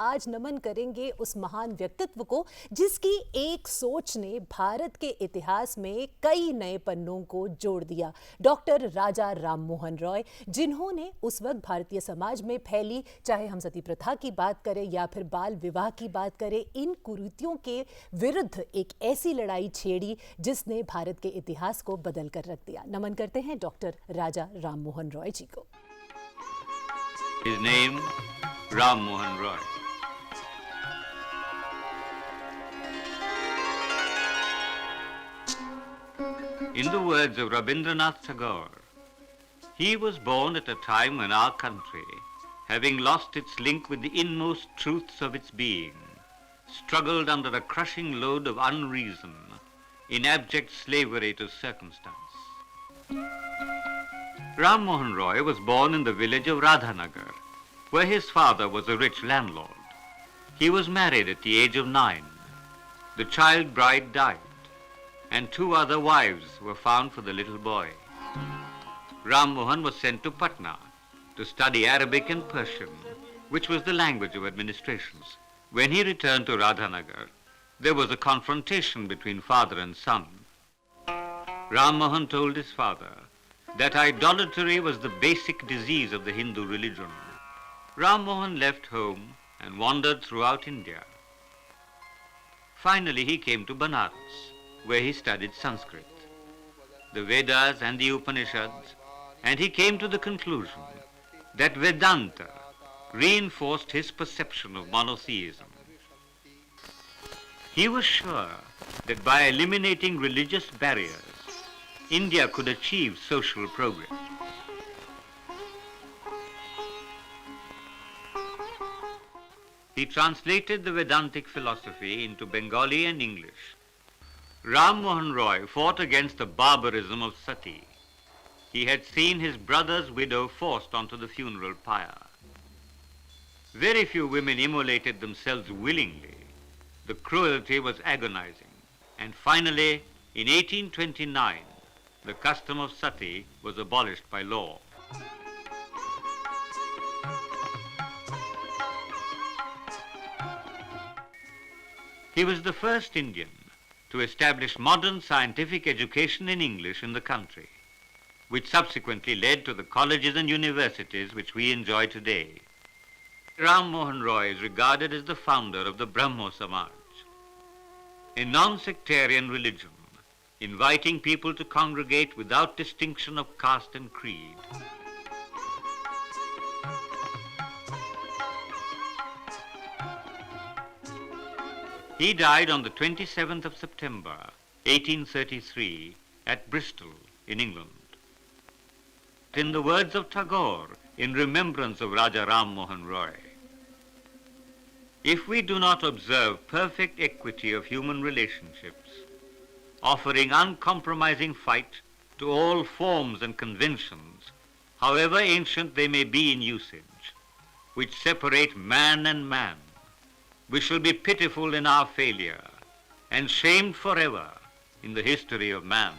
आज नमन करेंगे उस महान व्यक्तित्व को जिसकी एक सोच ने भारत के इतिहास में कई नए पन्नों को जोड़ दिया। डॉक्टर राजा राममोहन रॉय, जिन्होंने उस वक्त भारतीय समाज में फैली, चाहे हम सती प्रथा की बात करें या फिर बाल विवाह की बात करें, इन कुरीतियों के विरुद्ध एक ऐसी लड़ाई छेड़ी जिसने भारत के इतिहास को बदल कर रख दिया। नमन करते हैं डॉक्टर राजा राममोहन रॉय जी को। His name, Ram Mohan Roy. In the words of Rabindranath Tagore, he was born at a time when our country, having lost its link with the inmost truths of its being, struggled under a crushing load of unreason, in abject slavery to circumstance. Ram Mohan Roy was born in the village of Radhanagar, where his father was a rich landlord. He was married at the age of 9. The child bride died, and 2 other wives were found for the little boy. Ram Mohan was sent to Patna to study Arabic and Persian, which was the language of administrations. When he returned to Radhanagar, there was a confrontation between father and son. Ram Mohan told his father that idolatry was the basic disease of the Hindu religion. Ram Mohan left home and wandered throughout India. Finally, he came to Banaras, where he studied Sanskrit, the Vedas and the Upanishads, and he came to the conclusion that Vedanta reinforced his perception of monotheism. He was sure that by eliminating religious barriers, India could achieve social progress. He translated the Vedantic philosophy into Bengali and English. Ram Mohan Roy fought against the barbarism of sati. He had seen his brother's widow forced onto the funeral pyre. Very few women immolated themselves willingly. The cruelty was agonizing. And finally, in 1829, the custom of sati was abolished by law. He was the first Indian to establish modern scientific education in English in the country, which subsequently led to the colleges and universities which we enjoy today. Ram Mohan Roy is regarded as the founder of the Brahmo Samaj, a non-sectarian religion, inviting people to congregate without distinction of caste and creed. He died on the 27th of September, 1833, at Bristol, in England. In the words of Tagore, in remembrance of Raja Ram Mohan Roy, if we do not observe perfect equity of human relationships, offering uncompromising fight to all forms and conventions, however ancient they may be in usage, which separate man and man, we shall be pitiful in our failure and shamed forever in the history of man.